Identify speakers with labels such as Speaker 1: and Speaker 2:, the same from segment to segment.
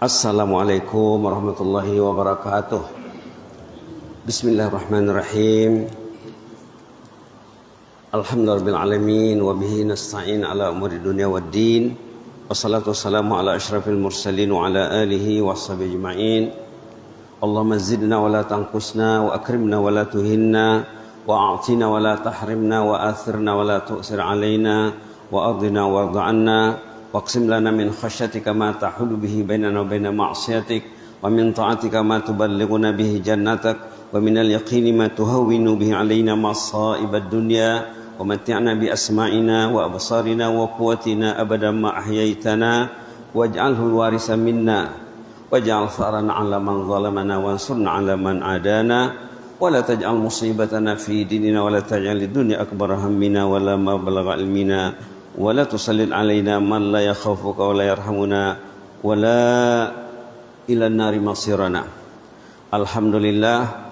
Speaker 1: Assalamualaikum warahmatullahi wabarakatuh. Bismillahirrahmanirrahim. Alhamdulillahirrahmanirrahim. Wabihi nasta'in ala umuri dunia waddin. Wassalatu wassalamu ala ashrafil mursalin wa ala alihi wa sahbihi ajma'in. Allahumma zidna wa la tanqusna wa akrimna wa la tuhinna wa a'tina wa la tahrimna wa athirna wa la tu'sir alaina wa ardina wa arda'anna. Waqsim lana min khasyatika ma tahulu bihi bainana wa baina ma'siyatik wa min ta'atika ma tuballighuna bihi jannatak wa min al-yaqini ma tuhawwinu bihi alaina masa'ibad dunya wa matti'na bi asma'ina wa absarina wa quwwatina abadan ma ahyaitana waj'alhu al-warisa minna waj'al tharana 'ala man zalamana wansurna 'ala man adana wa la taj'al musibatana fi dinina wa la taj'al ad-dunya akbar hammina wa la mablagha ilmina wala tusallil alaina man la yakhafuka wa la yarhamuna wala ila nari masirana. Alhamdulillah,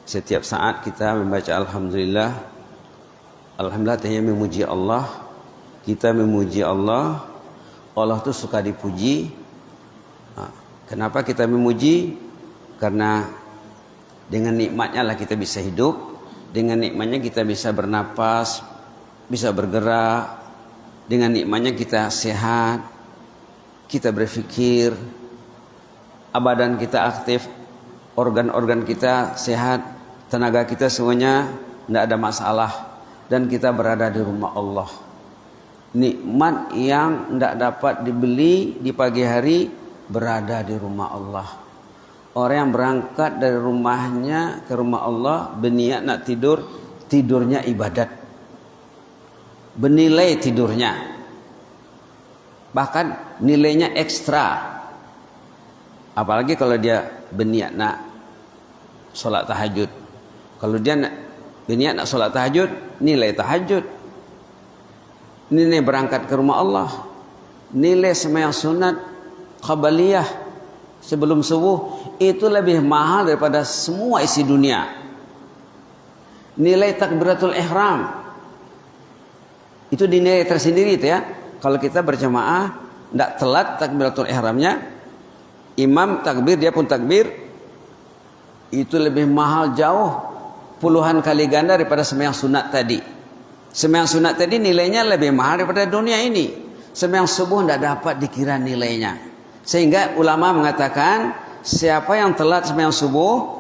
Speaker 1: setiap saat kita membaca alhamdulillah. Alhamdulillah artinya memuji Allah. Kita memuji Allah. Allah itu suka dipuji. Kenapa kita memuji? Karena dengan nikmatnya lah kita bisa hidup. Dengan nikmatnya kita bisa bernapas, bisa bergerak. Dengan nikmatnya kita sehat, kita berpikir, badan kita aktif, organ-organ kita sehat, tenaga kita semuanya tidak ada masalah, dan kita berada di rumah Allah. Nikmat yang tidak dapat dibeli di pagi hari, berada di rumah Allah. Orang yang berangkat dari rumahnya ke rumah Allah, berniat nak tidur, tidurnya ibadat. Bernilai tidurnya, bahkan nilainya ekstra. Apalagi kalau dia berniat nak sholat tahajud. Kalau dia berniat nak sholat tahajud, nilai tahajud, nilai berangkat ke rumah Allah, nilai sembahyang sunat qabliyah sebelum subuh itu lebih mahal daripada semua isi dunia. Nilai takbiratul ihram itu dinilai tersendiri itu ya. Kalau kita berjamaah tidak telat takbiratul ihramnya, imam takbir dia pun takbir, itu lebih mahal jauh puluhan kali ganda daripada sembahyang sunat tadi. Sembahyang sunat tadi nilainya lebih mahal daripada dunia ini. Sembahyang subuh tidak dapat dikira nilainya. Sehingga ulama mengatakan siapa yang telat sembahyang subuh,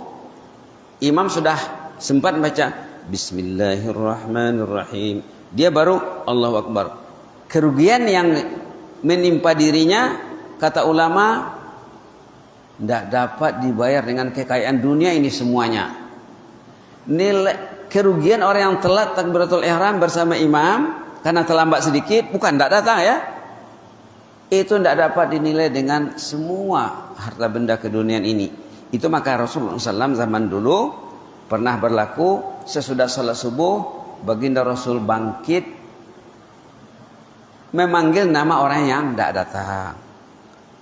Speaker 1: imam sudah sempat baca Bismillahirrahmanirrahim, dia baru Allahu Akbar. Kerugian yang menimpa dirinya, kata ulama, tidak dapat dibayar dengan kekayaan dunia ini semuanya. Nilai kerugian orang yang telat takbiratul ihram bersama imam karena terlambat sedikit, bukan tidak datang ya, itu tidak dapat dinilai dengan semua harta benda keduniaan ini. Itu maka Rasulullah SAW zaman dulu pernah berlaku sesudah salat subuh, baginda Rasul bangkit memanggil nama orang yang tidak datang.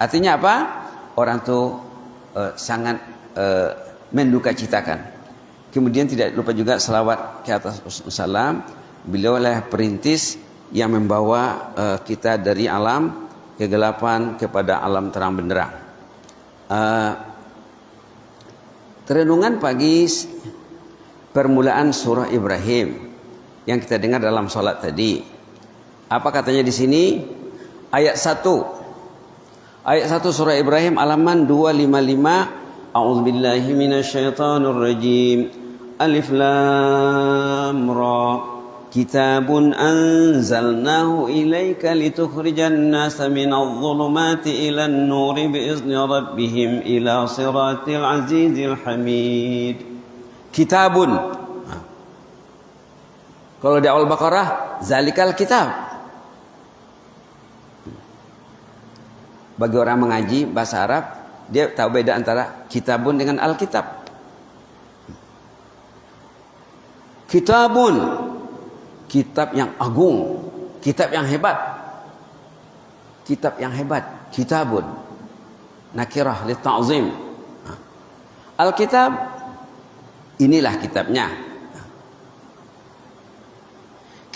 Speaker 1: Artinya apa? Orang itu sangat mendukacitakan. Kemudian tidak lupa juga selawat ke atas Rasulullah. Beliau adalah perintis yang membawa kita dari alam kegelapan kepada alam terang benderang. Renungan pagi permulaan surah Ibrahim yang kita dengar dalam sholat tadi. Apa katanya di sini? Ayat 1. Ayat 1 surah Ibrahim halaman 255. A'udzubillahi minasyaitonir rajim. Alif lam ra. Kitabun anzalnahu ilaika litukhrijan nasa minadh dhulumati ilan nuri biizni rabbihim ila siratil azizil hamid. Kitabun. Kalau di awal Baqarah, zalikal kitab. Bagi orang mengaji bahasa Arab, dia tahu beda antara kitabun dengan alkitab. Kitabun, kitab yang agung, kitab yang hebat. Kitab yang hebat, kitabun. Nakirah li ta'zim. Alkitab, inilah kitabnya.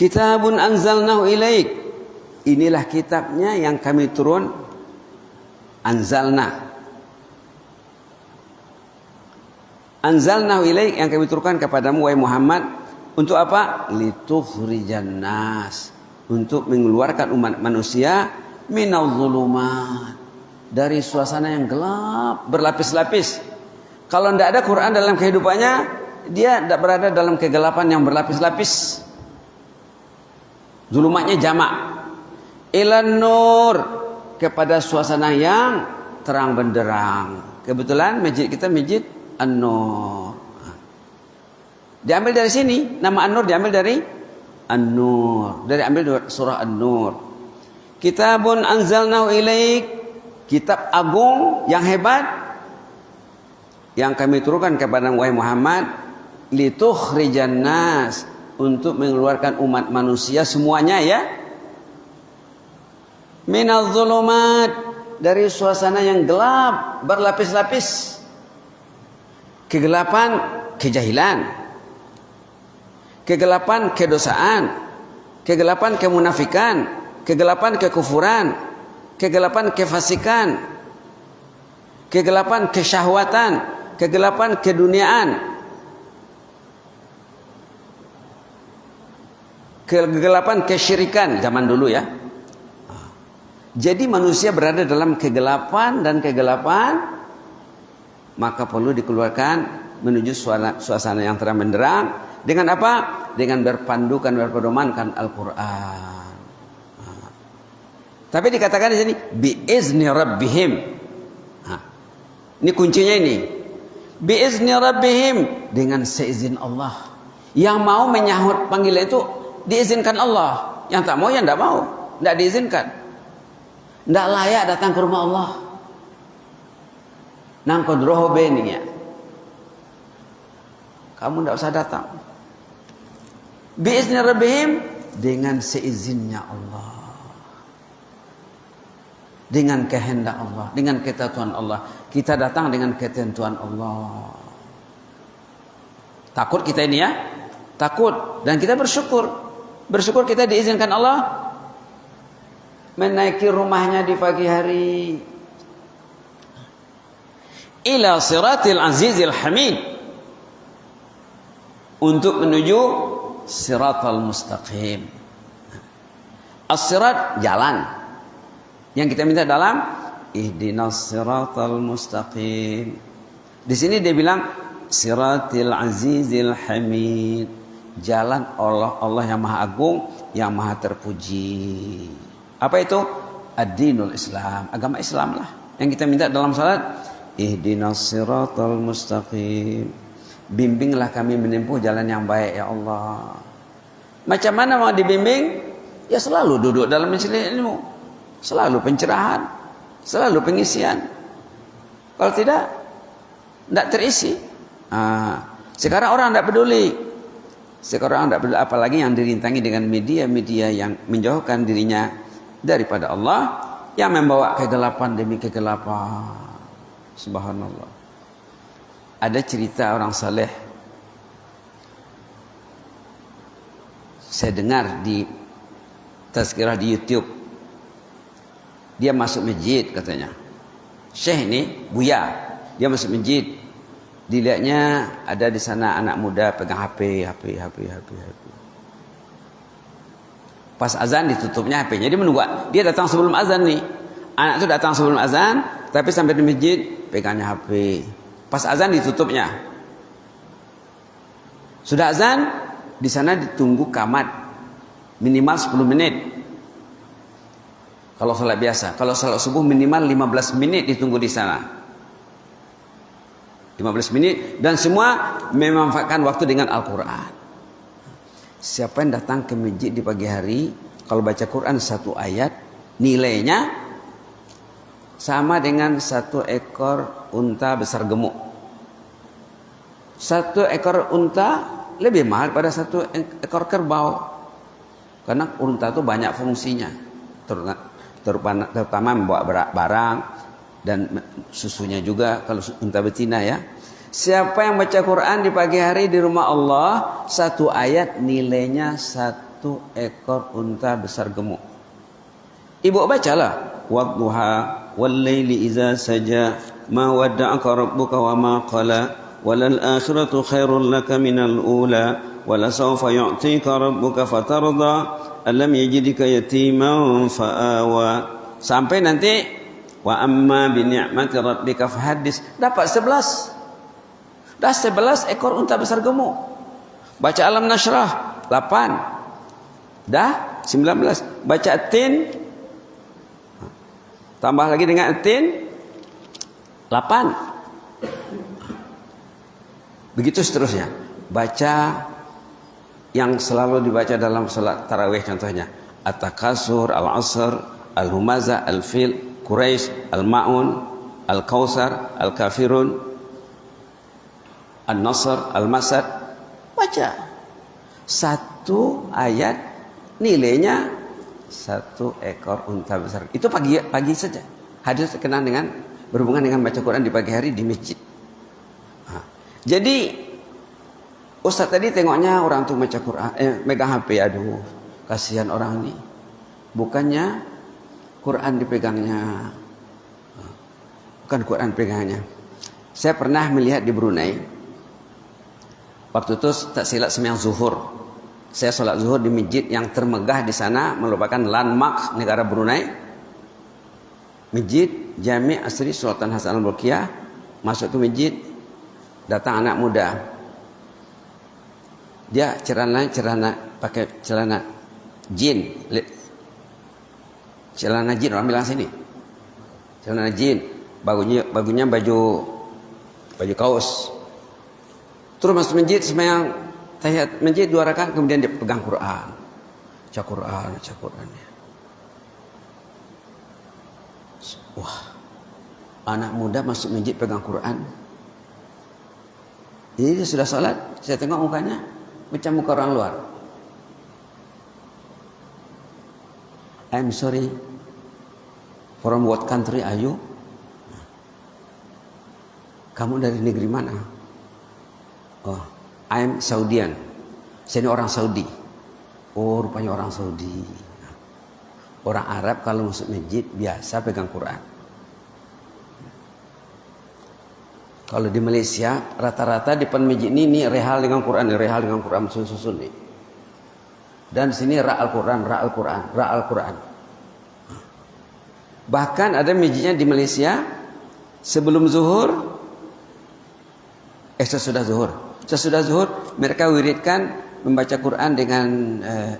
Speaker 1: Kitabun anzalnahu ilaik. Inilah kitabnya yang kami turun Anzalnahu ilaik, yang kami turunkan kepadamu wahai Muhammad, untuk apa? Litukhrijan nas, untuk mengeluarkan umat manusia minal zulumat, dari suasana yang gelap berlapis-lapis. Kalau tidak ada Quran dalam kehidupannya, dia tidak berada dalam kegelapan yang berlapis-lapis. Zulumatnya jamak. Ilan nur, kepada suasana yang terang benderang. Kebetulan masjid kita masjid An-Nur. Diambil dari sini, nama An-Nur diambil dari An-Nur, ambil dari surah An-Nur. Kitabun anzalnahu ilaik, kitab agung yang hebat yang kami turunkan kepada wahai Muhammad, litukhrijan nas, untuk mengeluarkan umat manusia semuanya ya, minal zulumat, dari suasana yang gelap berlapis-lapis. Kegelapan kejahilan, kegelapan kedosaan, kegelapan kemunafikan, kegelapan kekufuran, kegelapan kefasikan, kegelapan kesyahwatan, kegelapan keduniaan, kegelapan kesyirikan zaman dulu ya. Jadi manusia berada dalam kegelapan dan kegelapan, maka perlu dikeluarkan menuju suasana yang terang benderang. Dengan apa? Dengan berpandukan, berpedomankan Al-Quran. Tapi dikatakan di sini biizni rabbihim. Ini kuncinya ini. Biizni rabbihim, dengan seizin Allah. Yang mau menyahut panggilan itu diizinkan Allah. Yang tak mau ya tidak mau, tidak diizinkan. Tidak layak datang ke rumah Allah. Nang kodroho beni ya, kamu tidak usah datang. Biizni rabbihim, dengan seizinnya Allah, dengan kehendak Allah, dengan ketentuan Allah. Kita datang dengan ketentuan Allah. Takut kita ini ya, takut, dan kita bersyukur. Bersyukur kita diizinkan Allah menaiki rumahnya di pagi hari. Ila siratil azizil hamid, untuk menuju siratal mustaqim. As-sirat, jalan. Yang kita minta dalam ihdinas siratal mustaqim. Di sini dia bilang siratil azizil hamid, jalan Allah yang maha agung, yang maha terpuji. Apa itu? Ad-dinul Islam, agama Islam lah. Yang kita minta dalam salat, ihdinas siratal mustaqim, bimbinglah kami menempuh jalan yang baik ya Allah. Macam mana mau dibimbing? Ya selalu duduk dalam majelis ilmu, selalu pencerahan, selalu pengisian. Kalau tidak terisi. Sekarang orang tidak peduli. Sekarang orang tidak peduli, apalagi yang dirintangi dengan media-media yang menjauhkan dirinya daripada Allah, yang membawa kegelapan demi kegelapan. Subhanallah. Ada cerita orang saleh, saya dengar di tazkirah di YouTube. Dia masuk masjid katanya. Syekh ini Buya, dia masuk masjid. Dilihatnya ada di sana anak muda pegang HP. Pas azan ditutupnya HP-nya. Dia menunggu. Dia datang sebelum azan nih. Anak itu datang sebelum azan, tapi sampai di masjid pegangnya HP. Pas azan ditutupnya. Sudah azan, di sana ditunggu qamat minimal 10 menit. Kalau salat biasa, kalau salat subuh minimal 15 menit ditunggu di sana. 15 menit, dan semua memanfaatkan waktu dengan Al-Quran. Siapa yang datang ke masjid di pagi hari, kalau baca Quran satu ayat, nilainya sama dengan 1 ekor unta besar gemuk. 1 ekor unta lebih mahal pada 1 ekor kerbau. Karena unta itu banyak fungsinya, terutama membawa barang dan susunya juga kalau unta betina ya. Siapa yang baca Quran di pagi hari di rumah Allah, 1 ayat nilainya 1 ekor unta besar gemuk. Ibu bacalah wadduha Wal-laili idza saja ma wadda'aka rabbuka wa ma qala walal akhiratu khairul laka minal ula wala sawfa yu'tika rabbuka fatarda alam yajidika yatiman fa'awa sampai nanti wa amma bi ni'mati rabbika fahaddis. Dapat 11. Dah 11 ekor unta besar gemuk. Baca alam nasrah 8. Dah 19. Baca tin tambah lagi dengan tin 8. Begitu seterusnya. Baca yang selalu dibaca dalam salat tarawih contohnya At-Takasur, Al-Asr, Al-Humazah, Al-Fil, Quraisy, Al-Ma'un, Al-Kausar, Al-Kafirun, An-Nasr, Al-Masad. Baca satu ayat nilainya 1 ekor unta besar. Itu pagi saja. Hadis terkenal dengan berhubungan dengan baca Quran di pagi hari di masjid. Jadi Ustaz tadi tengoknya orang tuh baca Quran, megang HP, aduh, kasihan orang ini. Bukannya Quran dipegangnya, bukan Quran pegangnya. Saya pernah melihat di Brunei. Waktu itu tak silap sembahyang zuhur. Saya sholat zuhur di masjid yang termegah di sana, merupakan landmark negara Brunei. Masjid Jami' Asri Sultan Hasan Al-Bolkiah. Masuk ke masjid, datang anak muda. Dia celana pakai celana jin. Celana jin orang bilang sini. Celana jin, bajunya baju kaos. Terus masuk masjid sembahyang tahiyat masjid 2 rakaat, kemudian dia pegang Quran. Baca Quran. Wah. Anak muda masuk masjid pegang Quran. Ini dia sudah salat, saya tengok mukanya macam muka orang luar. I'm sorry. From what country are you? Kamu dari negeri mana? Oh, I'm Saudian. Saya ini orang Saudi. Oh, rupanya orang Saudi. Orang Arab kalau masuk masjid biasa pegang Quran. Kalau di Malaysia rata-rata di depan masjid ini rehal dengan Quran susun nih. Dan sini ra Al-Quran. Bahkan ada masjidnya di Malaysia sebelum zuhur, sesudah zuhur mereka wiridkan membaca Quran dengan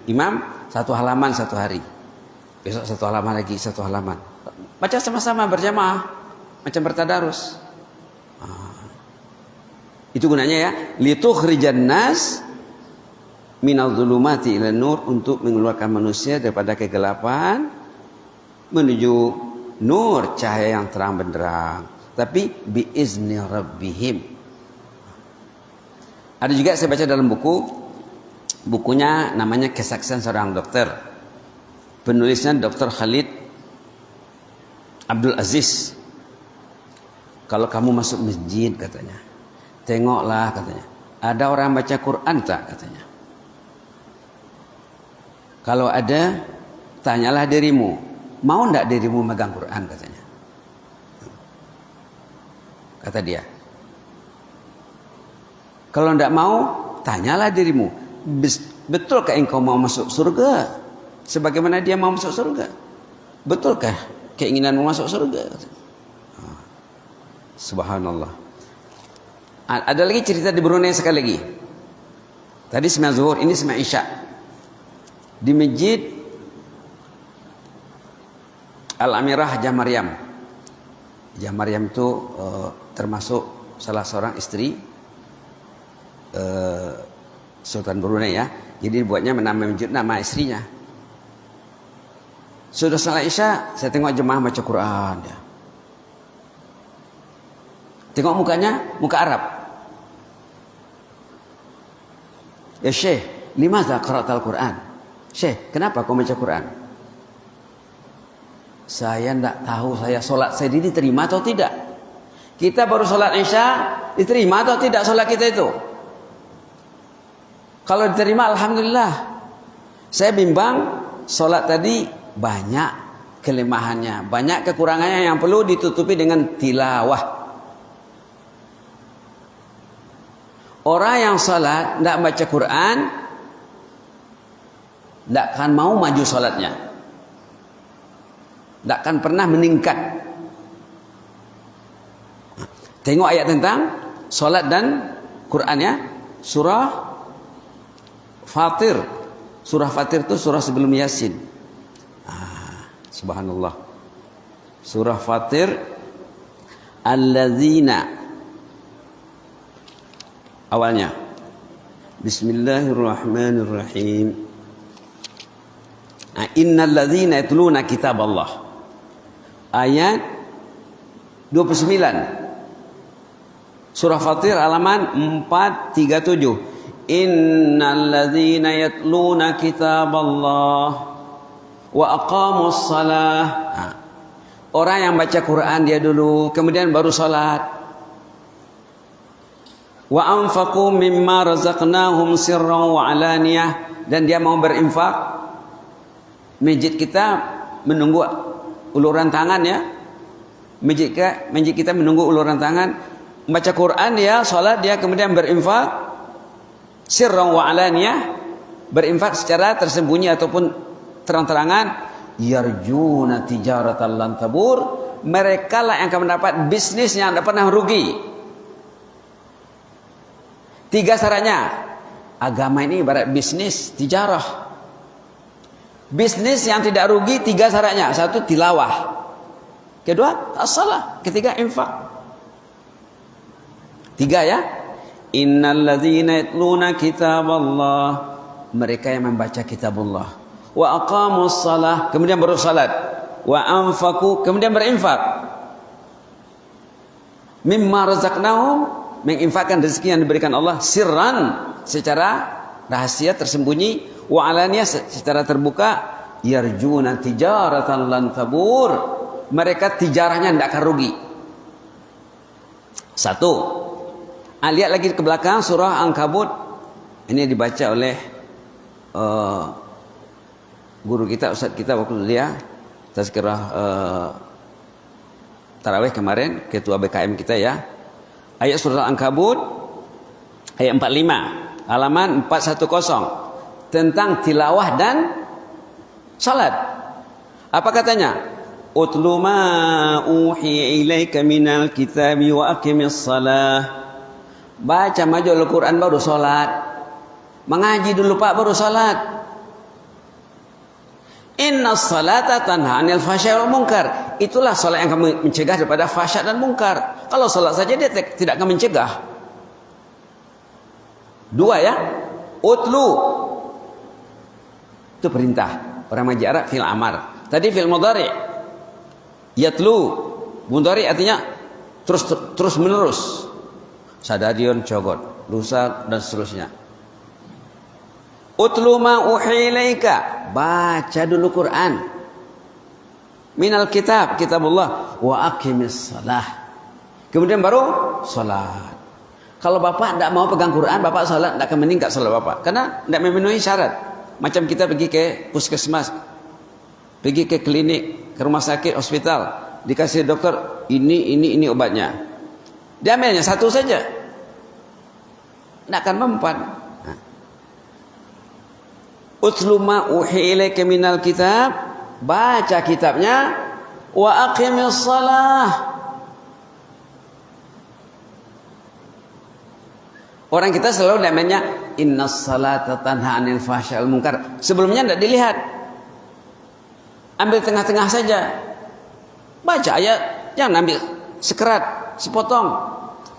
Speaker 1: imam 1 halaman 1 hari. Besok 1 halaman lagi 1 halaman. Baca sama-sama berjamaah macam bertadarus. Itu gunanya ya, litukhrijan nas minadh dhulumati ilan nur, untuk mengeluarkan manusia daripada kegelapan menuju nur, cahaya yang terang benderang. Tapi biizni rabbihim. Ada juga saya baca dalam bukunya namanya Kesaksian Seorang Dokter. Penulisnya Dr. Khalid Abdul Aziz. Kalau kamu masuk masjid katanya, tengoklah katanya, ada orang baca Quran tak katanya. Kalau ada, tanyalah dirimu, mau ndak dirimu megang Quran katanya. Kata dia. Kalau ndak mau, tanyalah dirimu, betulkah engkau mau masuk surga? Sebagaimana dia mau masuk surga. Betulkah keinginanmu masuk surga? Subhanallah. Ada lagi cerita di Brunei sekali lagi. Tadi sembahyang zuhur, ini sembahyang isya. Di masjid Al-Amirah Jah Maryam. Jah Maryam itu termasuk salah seorang istri Sultan Brunei ya. Jadi buatnya menamai masjid nama istrinya. Sudah salat isya, saya tengok jemaah baca Quran ya. Tengok mukanya, muka Arab. Ya Syekh, limadza qara'tal Quran? Syekh, kenapa kau baca Quran? Saya tidak tahu saya solat saya diterima atau tidak. Kita baru solat isya, diterima atau tidak solat kita itu? Kalau diterima, alhamdulillah. Saya bimbang solat tadi banyak, kelemahannya, banyak kekurangannya yang perlu ditutupi dengan tilawah. Orang yang salat tidak baca Quran, tidak akan mau maju salatnya, tidak akan pernah meningkat. Tengok ayat tentang salat dan Quran ya, surah Fatir. Surah Fatir itu surah sebelum Yasin. Subhanallah. Surah Fatir, alladzina, awalnya Bismillahirrahmanirrahim. Innal ladzina yatluna kitaballah. Ayat 29. Surah Fatir halaman 437. Innal ladzina yatluna kitaballah wa aqamus shalah. Orang yang baca Quran dia dulu, kemudian baru salat. Wa anfaqu mimma razaqnahum sirran wa alaniyah, dan dia mau berinfak. Masjid kita menunggu uluran tangan ya. Masjid kita menunggu uluran tangan. Baca Quran dia, salat dia, kemudian berinfak. Sirran wa alaniyah, berinfak secara tersembunyi ataupun terang-terangan. Yarjuna tijaratan lan tabur, mereka lah yang akan mendapat bisnis yang tidak pernah rugi. 3 syaratnya. Agama ini ibarat bisnis tijarah. Bisnis yang tidak rugi 3 syaratnya. 1 tilawah, kedua as-salah, ketiga infak. 3 ya. Innal ladzina yatluna kitaballah, mereka yang membaca kitabullah. Wa aqamus shalah, kemudian baru salat. Wa anfaqu, kemudian berinfak. Mimma razaqnahum, menginfakkan rezeki yang diberikan Allah, sirran, secara rahasia tersembunyi, wa alaniyah, secara terbuka. Yarjuna tijaratan lan tabur, mereka tijarahnya tidak akan rugi. 1. Lihat lagi ke belakang surah Ankabut. Ini dibaca oleh guru kita, ustaz kita waktu dia tazkirah tarawih kemarin, ketua BKM kita ya. Ayat surah Ankabut ayat 45 halaman 410 tentang tilawah dan salat. Apa katanya? Utlu ma uhiya ilaika minal kitabi wa aqimis salah. Baca maju Al-Quran baru salat. Mengaji dulu Pak baru salat. Inna salata tanha anil fahsya'i wal munkar. Itulah salat yang akan mencegah daripada fahsya dan mungkar. Kalau salat saja dia tidak akan mencegah. 2 ya. Utlu, itu perintah. Orang ngaji Arab fil amar. Tadi fil mudhari. Yatlu, mudhari artinya terus menerus. Sadadion cogot, lusa dan seterusnya. Utlu ma uhilaika, baca dulu Quran. Minal kitab, kitabullah, wa aqimis salah. Kemudian baru salat. Kalau bapak tidak mau pegang Quran, bapak salat tidak akan meningkat salat bapak, karena tidak memenuhi syarat. Macam kita pergi ke puskesmas, pergi ke klinik, ke rumah sakit, hospital, dikasih dokter ini obatnya. Diambilnya 1 saja, tidak akan mempan. Utlu ma uhiya ilaika minal kitab, baca kitabnya, wa aqimis salah. Orang kita selalu namanya innas salata tanha 'anil fahsya'i wal munkar. Sebelumnya tidak dilihat. Ambil tengah-tengah saja. Baca ayat, jangan ambil sekerat, sepotong.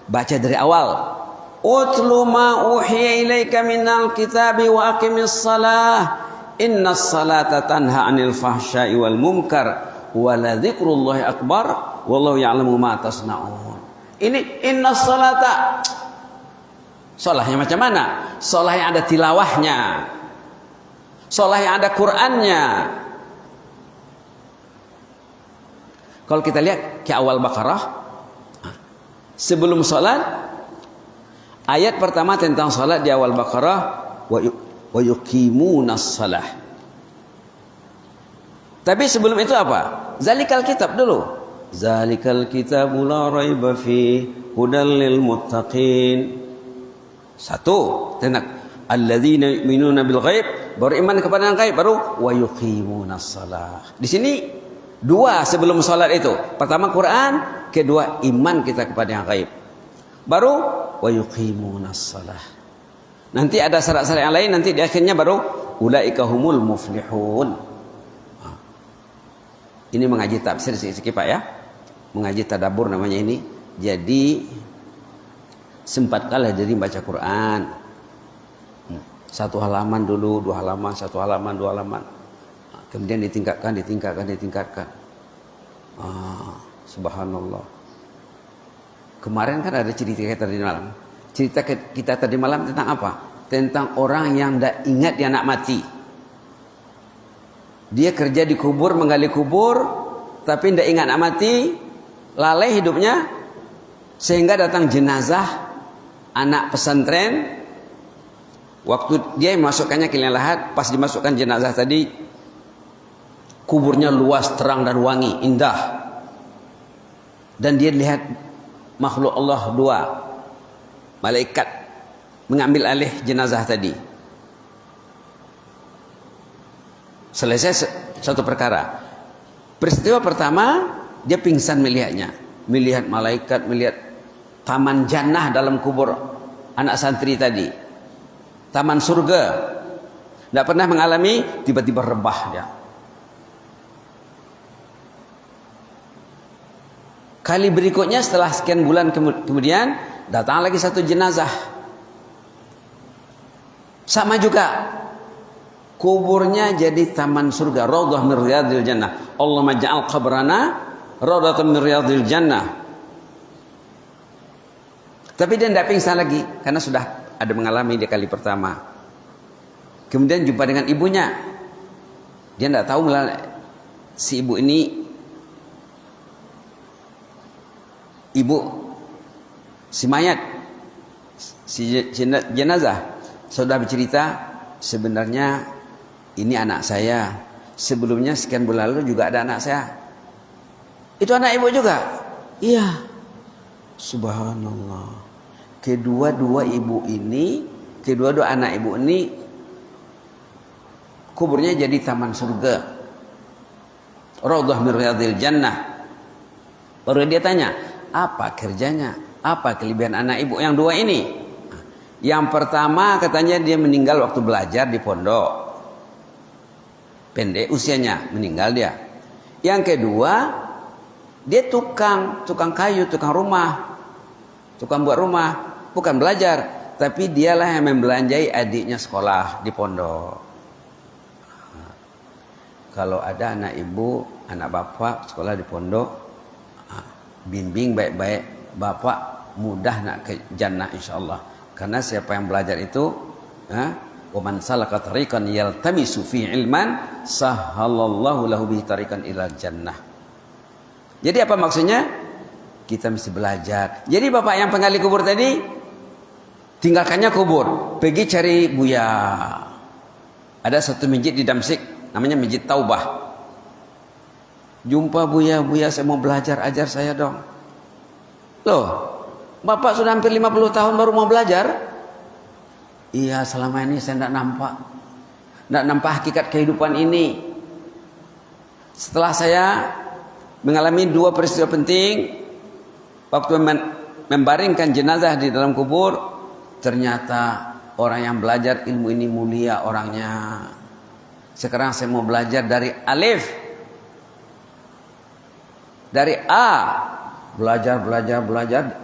Speaker 1: Baca dari awal. Utlu ma uhiya ilaika minal kitabi wa aqimis salah. Innas salata tanha 'anil fahsya'i wal munkar wa la dzikrullahi akbar wallahu ya'lamu ma tasna'un. Ini innas salata. Salahnya macam mana? Salah yang ada tilawahnya. Salah yang ada Qur'annya. Kalau kita lihat ke awal Baqarah, sebelum salat, ayat pertama tentang salat di awal Baqarah, wa yuqimunas salah. Tapi sebelum itu apa? Zalikal kitab dulu. Zalikal kitabu la raiba fi hudal lil muttaqin. Satu, tenang. Alladzina yu'minuna bil ghaib, baru iman kepada yang gaib, baru wa yuqimunas shalah. Di sini dua sebelum salat itu. Pertama Quran, kedua iman kita kepada yang gaib. Baru wa yuqimunas shalah. Nanti ada syarat-syarat yang lain, nanti di akhirnya baru ulaika humul muflihun. Ini mengaji tafsir sikit-sikit Pak ya. Mengaji tadabbur namanya ini. Jadi sempatkanlah jadi baca Quran. Satu halaman dulu, dua halaman, satu halaman, dua halaman. Kemudian ditingkatkan. Subhanallah. Kemarin kan ada cerita kita tadi malam. Cerita kita tadi malam tentang apa? Tentang orang yang tidak ingat dia nak mati. Dia kerja di kubur, menggali kubur, tapi tidak ingat nak mati, lalai hidupnya, sehingga datang jenazah anak pesantren. Waktu dia memasukkannya ke liang lahat, pas dimasukkan jenazah tadi, kuburnya luas, terang dan wangi, indah. Dan dia lihat makhluk Allah dua, malaikat mengambil alih jenazah tadi. Selesai satu perkara. Peristiwa pertama, dia pingsan melihatnya. Melihat malaikat, melihat taman jannah dalam kubur anak santri tadi. Taman surga. Tidak pernah mengalami, tiba-tiba rebah dia. Kali berikutnya setelah sekian bulan kemudian datang lagi satu jenazah. Sama juga. Kuburnya jadi taman surga. Raudhah min riyadil jannah. Allahumma ja'al qabrana raudhatan min riyadil jannah. Tapi dia tidak pingsan lagi karena sudah ada mengalami di kali pertama. Kemudian jumpa dengan ibunya. Dia tidak tahu si ibu ini ibu si mayat, si jenazah. Sudah bercerita, sebenarnya ini anak saya. Sebelumnya sekian bulan lalu juga ada anak saya. Itu anak ibu juga? Iya. Subhanallah. Kedua-dua anak ibu ini kuburnya jadi taman surga. Raudhah min riyadil jannah. Baru dia tanya, apa kerjanya? Apa kelebihan anak ibu yang dua ini? Yang pertama katanya dia meninggal waktu belajar di pondok. Pendek usianya, meninggal dia. Yang kedua, dia tukang kayu, tukang rumah. Tukang buat rumah. Bukan belajar, tapi dialah yang membelanjai adiknya sekolah di pondok. Kalau ada anak ibu, anak bapak sekolah di pondok, bimbing baik-baik, bapak mudah nak ke jannah insyaallah. Karena siapa yang belajar itu, wa man salaka tariqan yaltamisu fi ilman sahhalallahu lahu bihi tariqan ilal jannah. Jadi apa maksudnya? Kita mesti belajar. Jadi bapak yang penggali kubur tadi, tinggalkannya kubur, pergi cari buya. Ada satu masjid di Damsik, namanya Masjid Taubah. Jumpa buya, saya mau belajar, ajar saya dong. Loh, bapak sudah hampir 50 tahun baru mau belajar? Iya, selama ini saya tidak nampak hakikat kehidupan ini. Setelah saya mengalami dua peristiwa penting, waktu membaringkan jenazah di dalam kubur, ternyata orang yang belajar ilmu ini mulia orangnya. Sekarang saya mau belajar dari alif, dari A, belajar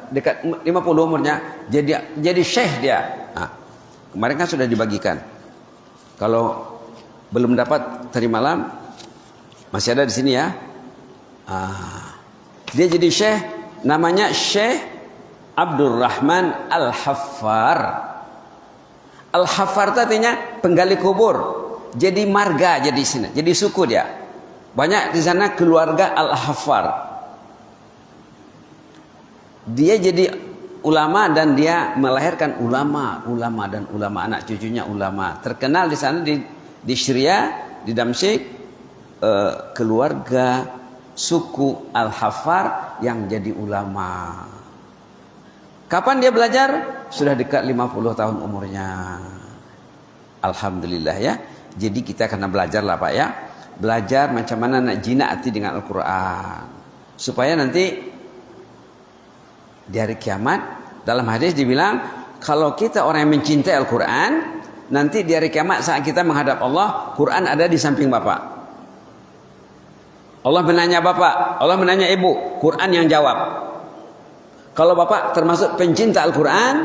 Speaker 1: dekat 50 umurnya jadi syekh dia. Nah, kemarin kan sudah dibagikan. Kalau belum dapat tadi malam masih ada di sini ya. Dia jadi syekh, namanya Syekh Abdurrahman Al-Haffar. Al-Haffar itu artinya penggali kubur. Jadi marga jadi sini, jadi suku dia. Banyak di sana keluarga Al-Haffar. Dia jadi ulama dan dia melahirkan ulama dan ulama, anak cucunya ulama. Terkenal di sana di Syria, di Damsyik. keluarga suku Al-Hafar yang jadi ulama. Kapan dia belajar? Sudah dekat 50 tahun umurnya. Alhamdulillah ya. Jadi kita kena belajar lah Pak ya. Belajar macam mana nak jinaati dengan Al-Quran. Supaya nanti di hari kiamat, dalam hadis dibilang, kalau kita orang yang mencintai Al-Quran, nanti di hari kiamat saat kita menghadap Allah, Quran ada di samping Bapak. Allah menanya Bapak, Allah menanya Ibu, Quran yang jawab. Kalau Bapak termasuk pencinta Al-Quran,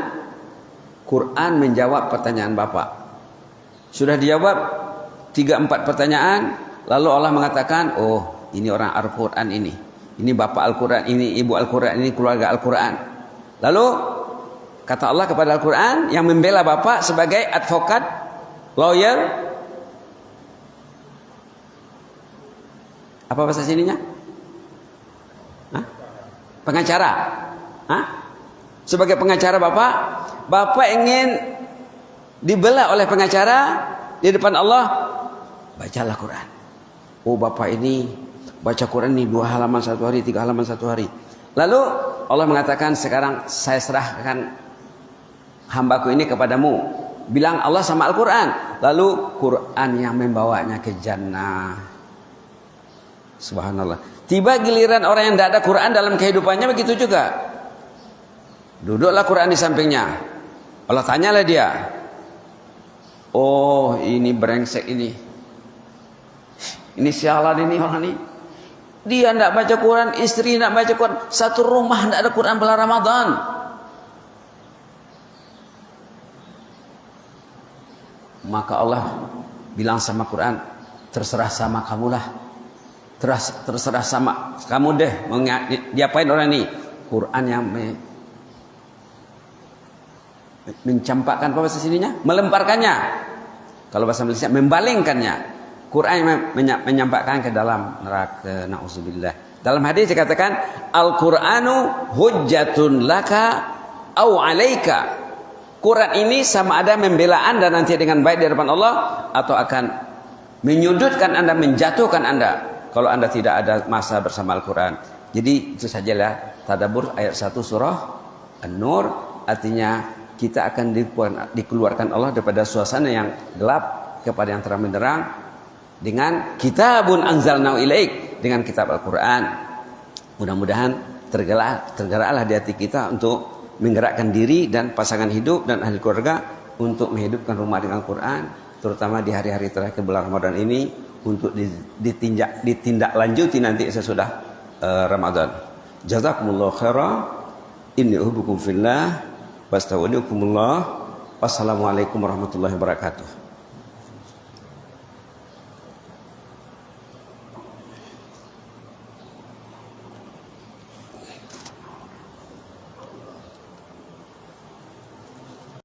Speaker 1: Quran menjawab pertanyaan Bapak. Sudah dijawab 3-4 pertanyaan, lalu Allah mengatakan, oh ini orang Al-Quran ini Bapak Al-Quran, ini Ibu Al-Quran, ini keluarga Al-Quran. Lalu kata Allah kepada Al-Quran yang membela Bapak sebagai advokat, lawyer, apa bahasa sininya? Hah? Pengacara. Hah? Sebagai pengacara Bapak ingin dibela oleh pengacara di depan Allah, bacalah Quran. Oh Bapak ini baca Quran ini 2 halaman 1 hari, 3 halaman 1 hari. Lalu Allah mengatakan, sekarang saya serahkan hambaku ini kepadamu. Bilang Allah sama Al-Quran. Lalu Quran yang membawanya ke jannah. Subhanallah. Tiba giliran orang yang tidak ada Quran dalam kehidupannya, begitu juga. Duduklah Quran di sampingnya. Allah tanyalah dia. Oh ini brengsek ini. Ini sialan ini orang ini. Dia tidak baca Quran, istri tidak baca Quran. Satu rumah tidak ada Quran bulan Ramadan. Maka Allah bilang sama Quran, terserah sama kamulah. Terserah sama kamu deh, mau diapain orang ini. Quran yang mencampakkan, apa bahasa sininya? Melemparkannya. Kalau bahasa Malaysia membalingkannya. Quran yang menyampaikan ke dalam neraka. Na'udzubillah. Dalam hadis dikatakan, Al-Quranu hujjatun laka au alaika. Quran ini sama ada membela Anda nanti dengan baik di hadapan Allah, atau akan menyudutkan Anda, menjatuhkan Anda kalau Anda tidak ada masa bersama Al-Quran. Jadi itu sajalah tadabbur ayat 1 surah An-Nur. Artinya kita akan dikeluarkan Allah daripada suasana yang gelap kepada yang terang benderang dengan kitabun anzalnahu ilaik, dengan kitab Al-Quran. Mudah-mudahan tergeraklah di hati kita untuk menggerakkan diri dan pasangan hidup dan ahli keluarga untuk menghidupkan rumah dengan Al-Quran, terutama di hari-hari terakhir bulan Ramadan ini, untuk ditindaklanjuti nanti sesudah Ramadan. Jazakumullah khairan. Inni uhibbukum fillah. Wastaudiukumullah. Wassalamualaikum warahmatullahi wabarakatuh.